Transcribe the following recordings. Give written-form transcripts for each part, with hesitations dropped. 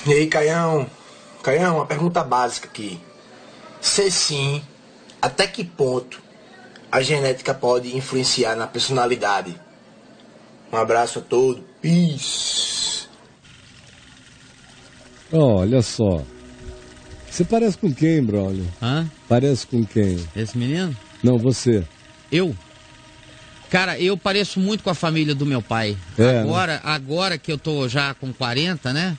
E aí, Caião, uma pergunta básica aqui. Se sim, até que ponto a genética pode influenciar na personalidade? Um abraço a todos. Peace. Olha só. Você parece com quem, brother? Hã? Parece com quem? Esse menino? Não, você. Eu? Cara, eu pareço muito com a família do meu pai. É, agora que eu tô já com 40, né?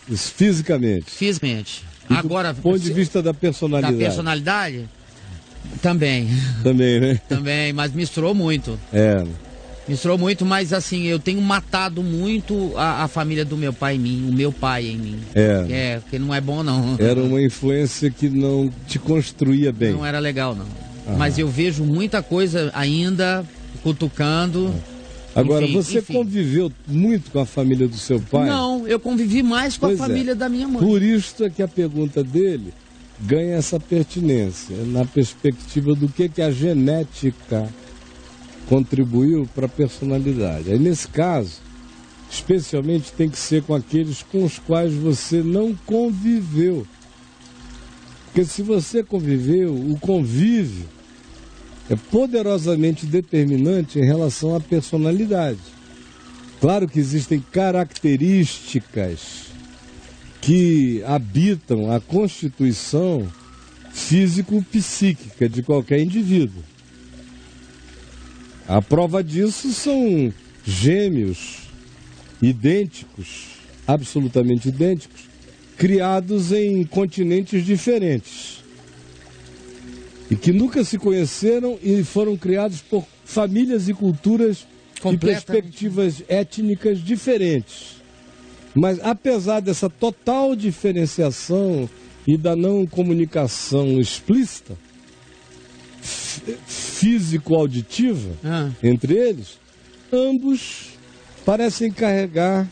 Isso, fisicamente. Fisicamente. E agora, do ponto de vista da personalidade. Da personalidade? Também. Também, né? Também, mas misturou muito. É. Misturou muito, mas assim, eu tenho matado muito a família do meu pai em mim, o meu pai em mim. É. Porque não é bom, não. Era uma influência que não te construía bem. Não era legal, não. Mas eu vejo muita coisa ainda cutucando. Agora, enfim, você conviveu muito com a família do seu pai? Não, eu convivi mais com a família da minha mãe. Por isso é que a pergunta dele ganha essa pertinência, na perspectiva do que a genética contribuiu para a personalidade. Aí, nesse caso, especialmente tem que ser com aqueles com os quais você não conviveu. Porque se você conviveu, o convívio é poderosamente determinante em relação à personalidade. Claro que existem características que habitam a constituição físico-psíquica de qualquer indivíduo. A prova disso são gêmeos idênticos, absolutamente idênticos, criados em continentes diferentes. E que nunca se conheceram e foram criados por famílias e culturas e perspectivas étnicas diferentes. Mas apesar dessa total diferenciação e da não comunicação explícita, físico-auditiva, entre eles, ambos parecem carregar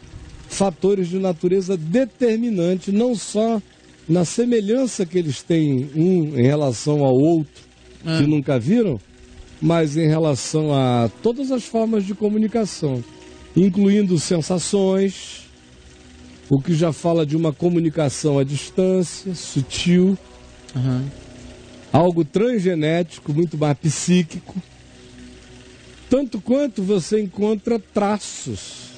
fatores de natureza determinante, não só na semelhança que eles têm um em relação ao outro, que nunca viram, mas em relação a todas as formas de comunicação, incluindo sensações, o que já fala de uma comunicação à distância, sutil, algo transgenético, muito mais psíquico, tanto quanto você encontra traços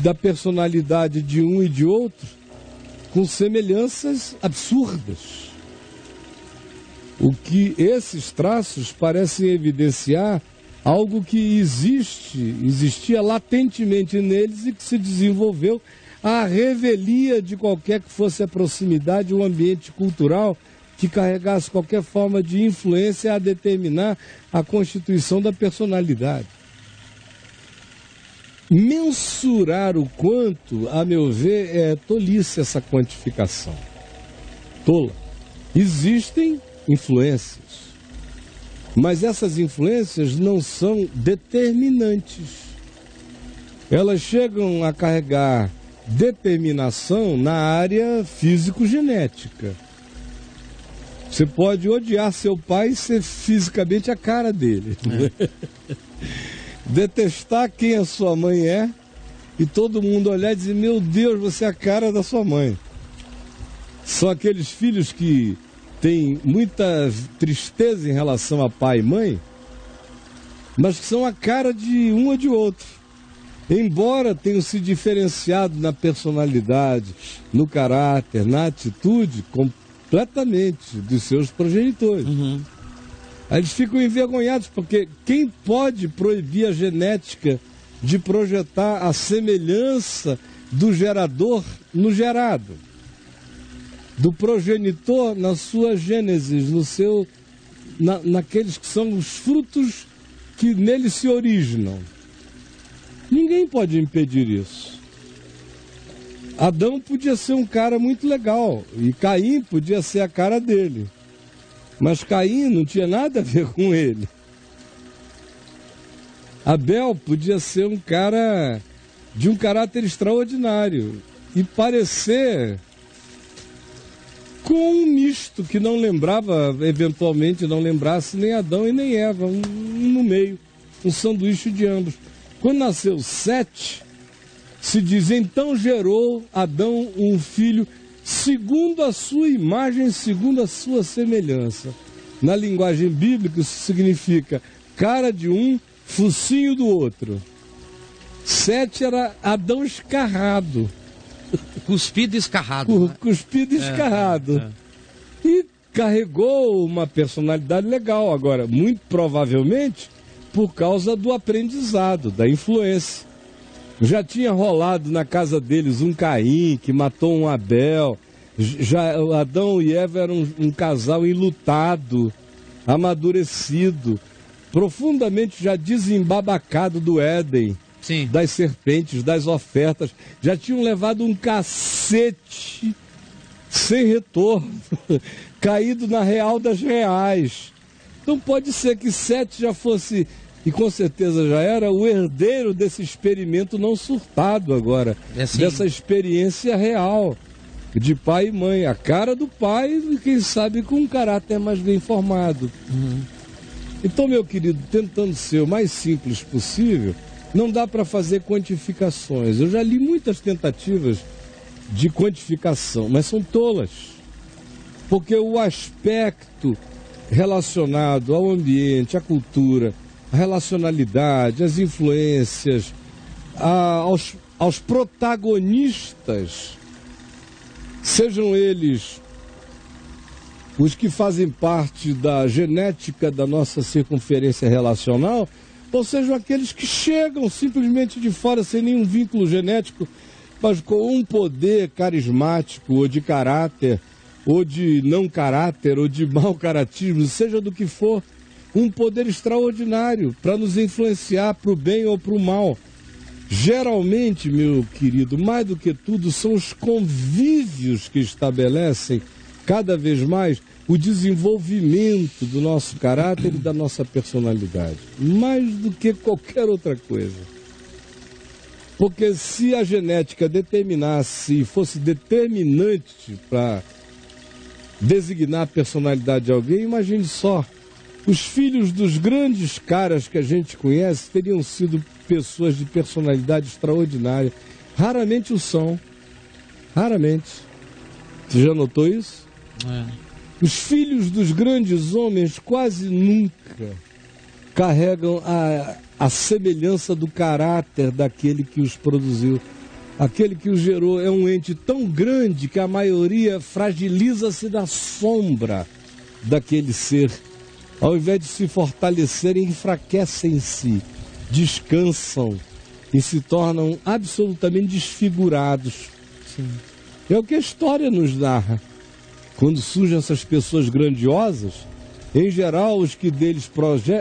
da personalidade de um e de outro com semelhanças absurdas. O que esses traços parecem evidenciar algo que existia latentemente neles e que se desenvolveu à revelia de qualquer que fosse a proximidade, um ambiente cultural que carregasse qualquer forma de influência a determinar a constituição da personalidade. Mensurar o quanto, a meu ver, é tolice essa quantificação. Tola. Existem influências, mas essas influências não são determinantes. Elas chegam a carregar determinação na área físico-genética. Você pode odiar seu pai e ser fisicamente a cara dele. Detestar quem a sua mãe é e todo mundo olhar e dizer, meu Deus, você é a cara da sua mãe. São aqueles filhos que têm muita tristeza em relação a pai e mãe, mas que são a cara de um ou de outro. Embora tenham se diferenciado na personalidade, no caráter, na atitude, completamente dos seus progenitores. Aí eles ficam envergonhados, porque quem pode proibir a genética de projetar a semelhança do gerador no gerado? Do progenitor na sua gênesis, naqueles que são os frutos que nele se originam. Ninguém pode impedir isso. Adão podia ser um cara muito legal, e Caim podia ser a cara dele. Mas Caim não tinha nada a ver com ele. Abel podia ser um cara de um caráter extraordinário e parecer com um misto que não lembrava, eventualmente não lembrasse nem Adão e nem Eva, um no meio, um sanduíche de ambos. Quando nasceu Sete se diz, então gerou Adão um filho segundo a sua imagem, segundo a sua semelhança. Na linguagem bíblica isso significa cara de um, focinho do outro. Sete era Adão escarrado. Cuspido e escarrado. Né? Cuspido e escarrado. E carregou uma personalidade legal. Agora, muito provavelmente, por causa do aprendizado, da influência. Já tinha rolado na casa deles um Caim, que matou um Abel. Já Adão e Eva eram um casal enlutado, amadurecido, profundamente já desembabacado do Éden. Sim. Das serpentes, das ofertas. Já tinham levado um cacete sem retorno, caído na real das reais. Então pode ser que Sete já fosse, e com certeza já era, o herdeiro desse experimento não surtado agora, assim, dessa experiência real de pai e mãe, a cara do pai, e quem sabe com um caráter mais bem formado. Então, meu querido, tentando ser o mais simples possível, não dá para fazer quantificações. Eu já li muitas tentativas de quantificação, mas são tolas. Porque o aspecto relacionado ao ambiente, à cultura, à relacionalidade, às influências, aos protagonistas, sejam eles os que fazem parte da genética da nossa circunferência relacional, ou sejam aqueles que chegam simplesmente de fora sem nenhum vínculo genético, mas com um poder carismático ou de caráter, ou de não caráter, ou de mau caratismo, seja do que for, um poder extraordinário para nos influenciar para o bem ou para o mal. Geralmente, meu querido, mais do que tudo, são os convívios que estabelecem cada vez mais o desenvolvimento do nosso caráter e da nossa personalidade, mais do que qualquer outra coisa. Porque se a genética determinasse e fosse determinante para designar a personalidade de alguém, imagine só, os filhos dos grandes caras que a gente conhece teriam sido pessoas de personalidade extraordinária. Raramente o são. Raramente. Você já notou isso? Os filhos dos grandes homens quase nunca carregam a semelhança do caráter daquele que os produziu. Aquele que os gerou é um ente tão grande que a maioria fragiliza-se na sombra daquele ser. Ao invés de se fortalecerem, enfraquecem-se, descansam e se tornam absolutamente desfigurados. Sim. É o que a história nos narra. Quando surgem essas pessoas grandiosas, em geral os que deles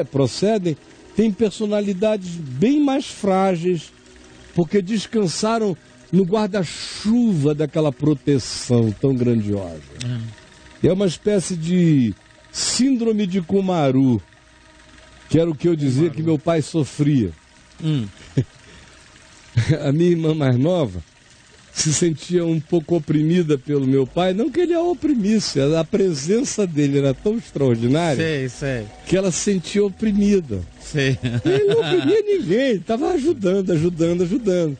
procedem têm personalidades bem mais frágeis, porque descansaram no guarda-chuva daquela proteção tão grandiosa. É uma espécie de síndrome de Kumaru, que era o que eu dizia que meu pai sofria. A minha irmã mais nova se sentia um pouco oprimida pelo meu pai, não que ele a oprimisse, a presença dele era tão extraordinária que ela se sentia oprimida. Ele não oprimia ninguém, estava ajudando.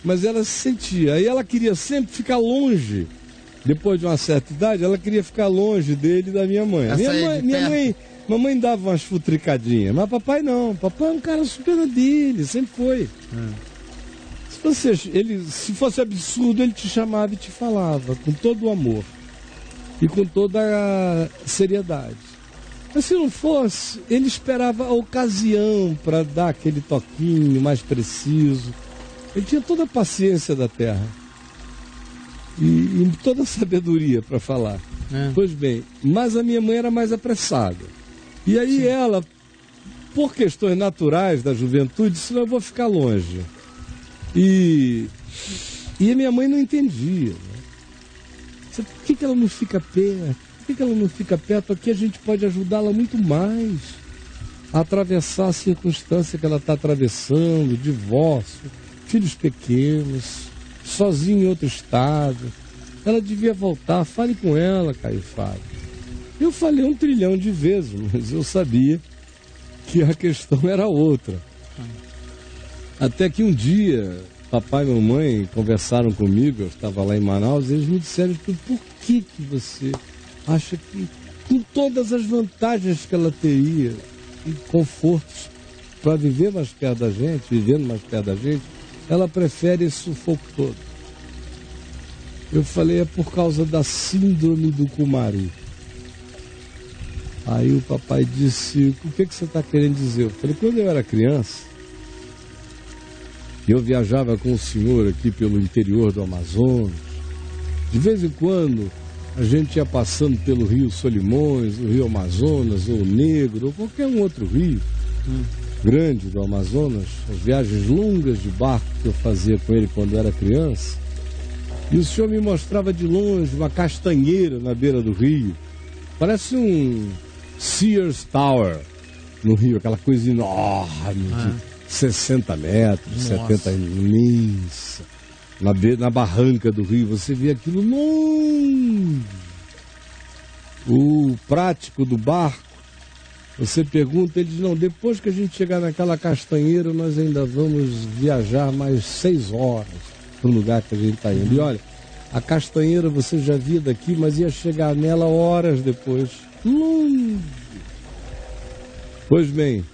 Mas ela se sentia, aí ela queria sempre ficar longe. Depois de uma certa idade, ela queria ficar longe dele e da minha mãe. Mamãe dava umas futricadinhas, mas papai não. Papai é um cara super na dele, sempre foi. Se fosse absurdo, ele te chamava e te falava com todo o amor e com toda a seriedade. Mas se não fosse, ele esperava a ocasião para dar aquele toquinho mais preciso. Ele tinha toda a paciência da terra e toda a sabedoria para falar. Pois bem, mas a minha mãe era mais apressada. E aí ela, por questões naturais da juventude, disse: não, eu vou ficar longe. E a minha mãe não entendia. Por que ela não fica perto? Por que ela não fica perto? Aqui a gente pode ajudá-la muito mais a atravessar a circunstância que ela está atravessando, divórcio, filhos pequenos, sozinha em outro estado. Ela devia voltar, fale com ela, Caio Fábio. Eu falei 1 trilhão de vezes, mas eu sabia que a questão era outra. Até que um dia, papai e mamãe conversaram comigo, eu estava lá em Manaus, e eles me disseram, por que você acha que, com todas as vantagens que ela teria, e confortos para viver mais perto da gente, vivendo mais perto da gente, ela prefere esse sufoco todo? Eu falei, é por causa da síndrome do Cumaru. Aí o papai disse, o que você está querendo dizer? Eu falei, quando eu era criança, eu viajava com o senhor aqui pelo interior do Amazonas. De vez em quando, a gente ia passando pelo Rio Solimões, o Rio Amazonas, ou o Negro, ou qualquer um outro rio grande do Amazonas. As viagens longas de barco que eu fazia com ele quando eu era criança. E o senhor me mostrava de longe uma castanheira na beira do rio. Parece um Sears Tower no rio, aquela coisa enorme de 60 metros, Nossa. 70, imensa. Na barranca do rio, você vê aquilo longe. O prático do barco, você pergunta, ele diz, não, depois que a gente chegar naquela castanheira, nós ainda vamos viajar mais 6 horas para o lugar que a gente está indo. E olha, a castanheira você já via daqui, mas ia chegar nela horas depois. Longe. Pois bem,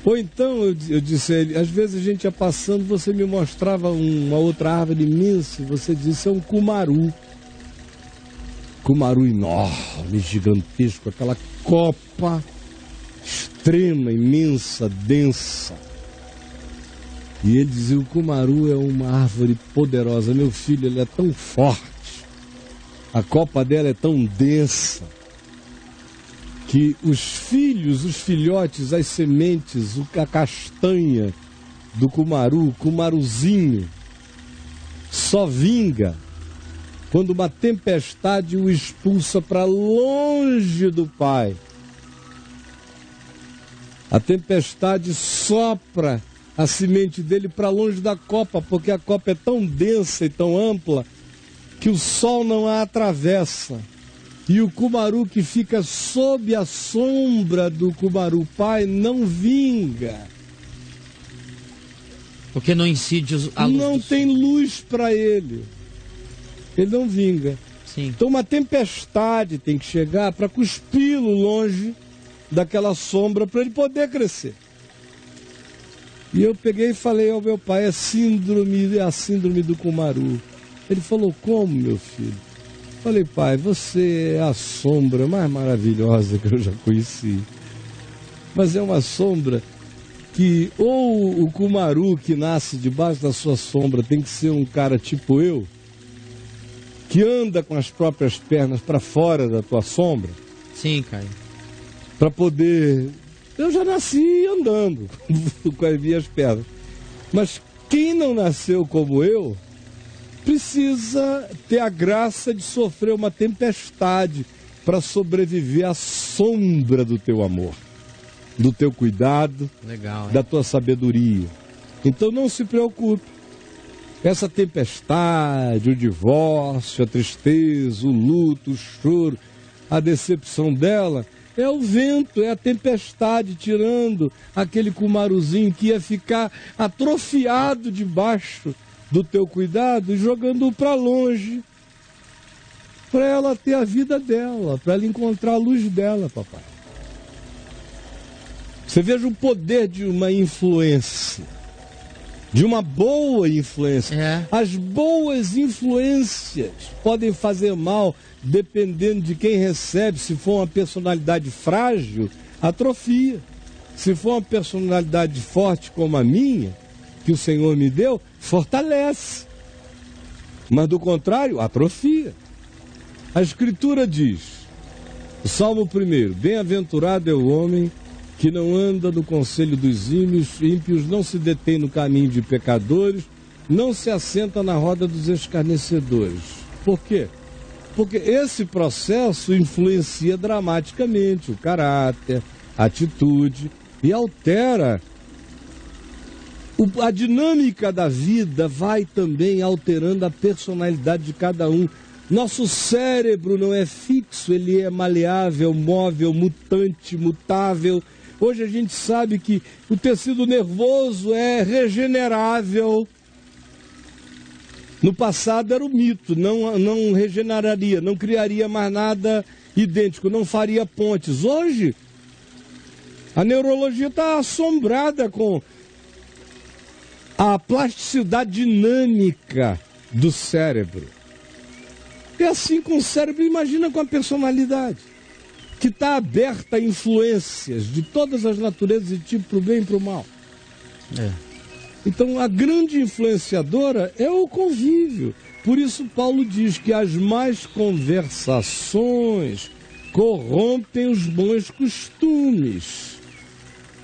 ou então eu disse a ele, às vezes a gente ia passando, você me mostrava uma outra árvore imensa, você disse, é um cumaru. Cumaru enorme, gigantesco, aquela copa extrema, imensa, densa. E ele dizia, o cumaru é uma árvore poderosa, meu filho, ele é tão forte, a copa dela é tão densa, que os filhos, os filhotes, as sementes, a castanha do cumaru, o cumaruzinho, só vinga quando uma tempestade o expulsa para longe do pai. A tempestade sopra a semente dele para longe da copa, porque a copa é tão densa e tão ampla que o sol não a atravessa. E o cumaru que fica sob a sombra do cumaru pai não vinga. Porque não incide a luz. Não tem luz para ele. Ele não vinga. Sim. Então uma tempestade tem que chegar para cuspi-lo longe daquela sombra para ele poder crescer. E eu peguei e falei ao meu pai, é a síndrome do cumaru. Ele falou, como, meu filho? Falei, pai, você é a sombra mais maravilhosa que eu já conheci. Mas é uma sombra que ou o cumaru que nasce debaixo da sua sombra tem que ser um cara tipo eu, que anda com as próprias pernas para fora da tua sombra. Sim, Caio. Para poder... Eu já nasci andando com as minhas pernas. Mas quem não nasceu como eu, precisa ter a graça de sofrer uma tempestade para sobreviver à sombra do teu amor, do teu cuidado, Legal, da tua sabedoria. Então não se preocupe. Essa tempestade, o divórcio, a tristeza, o luto, o choro, a decepção dela, é o vento, é a tempestade tirando aquele cumaruzinho que ia ficar atrofiado debaixo do teu cuidado e jogando-o para longe, para ela ter a vida dela, para ela encontrar a luz dela, papai. Você veja o poder de uma influência, de uma boa influência. É. As boas influências podem fazer mal dependendo de quem recebe. Se for uma personalidade frágil, atrofia. Se for uma personalidade forte como a minha, que o Senhor me deu, fortalece. Mas do contrário, atrofia. A Escritura diz, o Salmo 1, bem-aventurado é o homem que não anda no conselho dos ímpios, não se detém no caminho de pecadores, não se assenta na roda dos escarnecedores. Por quê? Porque esse processo influencia dramaticamente o caráter, a atitude e altera. A dinâmica da vida vai também alterando a personalidade de cada um. Nosso cérebro não é fixo, ele é maleável, móvel, mutante, mutável. Hoje a gente sabe que o tecido nervoso é regenerável. No passado era o mito, não regeneraria, não criaria mais nada idêntico, não faria pontes. Hoje, a neurologia está assombrada com a plasticidade dinâmica do cérebro. É assim com o cérebro, imagina com a personalidade, que está aberta a influências de todas as naturezas e tipo para o bem e para o mal. Então a grande influenciadora é o convívio. Por isso Paulo diz que as más conversações corrompem os bons costumes.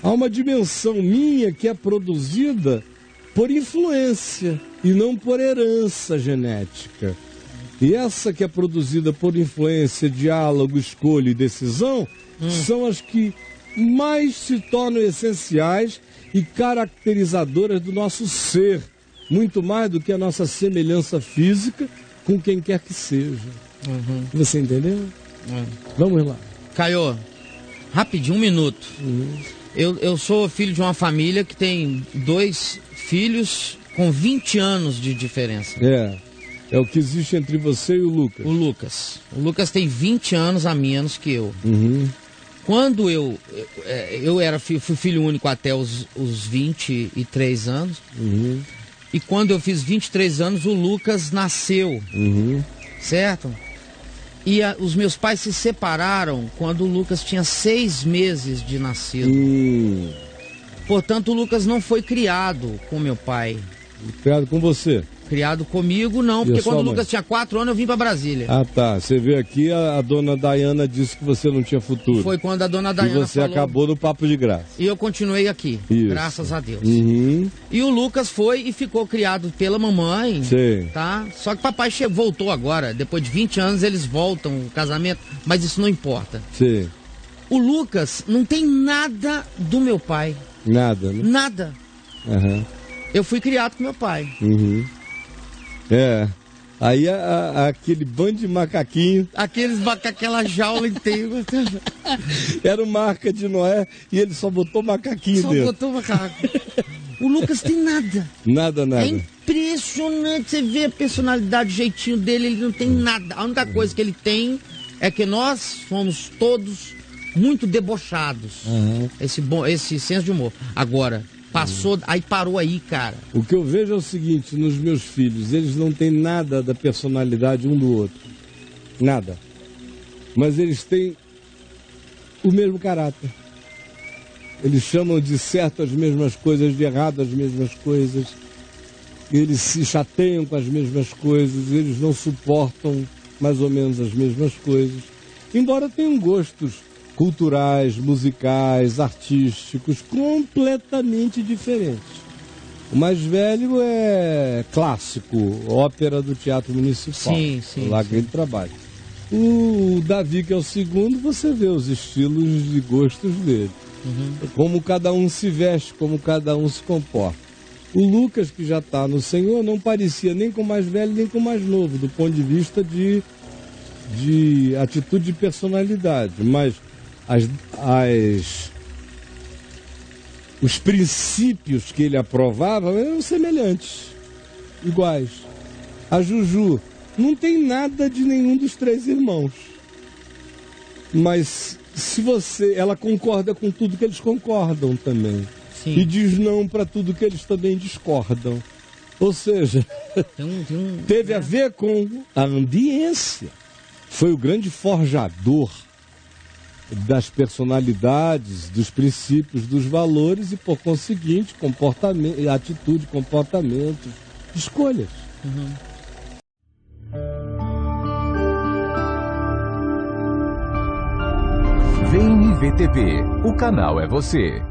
Há uma dimensão minha que é produzida por influência e não por herança genética. E essa que é produzida por influência, diálogo, escolha e decisão são as que mais se tornam essenciais e caracterizadoras do nosso ser, muito mais do que a nossa semelhança física com quem quer que seja. Você entendeu? Vamos lá. Caio, rapidinho, 1 minuto. Eu sou filho de uma família que tem 2 filhos com 20 anos de diferença. É o que existe entre você e o Lucas. O Lucas tem 20 anos a menos que eu. Quando eu fui filho único até os 23 anos. E quando eu fiz 23 anos, o Lucas nasceu. Certo? E os meus pais se separaram quando o Lucas tinha 6 meses de nascido. Portanto, o Lucas não foi criado com meu pai. Criado com você? Criado comigo, não, porque quando o Lucas tinha 4 anos eu vim para Brasília. Ah, tá. Você veio aqui, a dona Dayana disse que você não tinha futuro. Foi quando a dona Dayana falou. E você acabou no papo de graça. E eu continuei aqui, graças a Deus. E o Lucas foi e ficou criado pela mamãe. Sim. Tá? Só que papai voltou agora, depois de 20 anos eles voltam, o casamento, mas isso não importa. Sim. O Lucas não tem nada do meu pai. Nada, né? Nada. Eu fui criado com meu pai. Aí aquele bando de macaquinho. Aquela jaula inteira. Era uma Arca de Noé e ele só botou macaquinho dentro. Só botou macaco. O Lucas tem nada. Nada. É impressionante, você vê a personalidade, o jeitinho dele, ele não tem nada. A única coisa que ele tem é que nós somos todos muito debochados. Esse senso de humor. Agora, parou aí, cara. O que eu vejo é o seguinte, nos meus filhos, eles não têm nada da personalidade um do outro. Nada. Mas eles têm o mesmo caráter. Eles chamam de certo as mesmas coisas, de errado as mesmas coisas. Eles se chateiam com as mesmas coisas, eles não suportam mais ou menos as mesmas coisas. Embora tenham gostos culturais, musicais, artísticos, completamente diferentes. O mais velho é clássico, ópera do Teatro Municipal. Sim. Lá que ele trabalha. O Davi, que é o segundo, você vê os estilos e gostos dele. Como cada um se veste, como cada um se comporta. O Lucas, que já está no Senhor, não parecia nem com o mais velho, nem com o mais novo, do ponto de vista de atitude de personalidade. Mas os princípios que ele aprovava eram semelhantes, iguais. A Juju não tem nada de nenhum dos 3 irmãos, mas ela concorda com tudo que eles concordam também. Sim. E diz não para tudo que eles também discordam. Ou seja, teve a ver com a ambiência. Foi o grande forjador das personalidades, dos princípios, dos valores e, por conseguinte, comportamento, atitude, comportamentos, escolhas. Vem IVTV, o canal é você.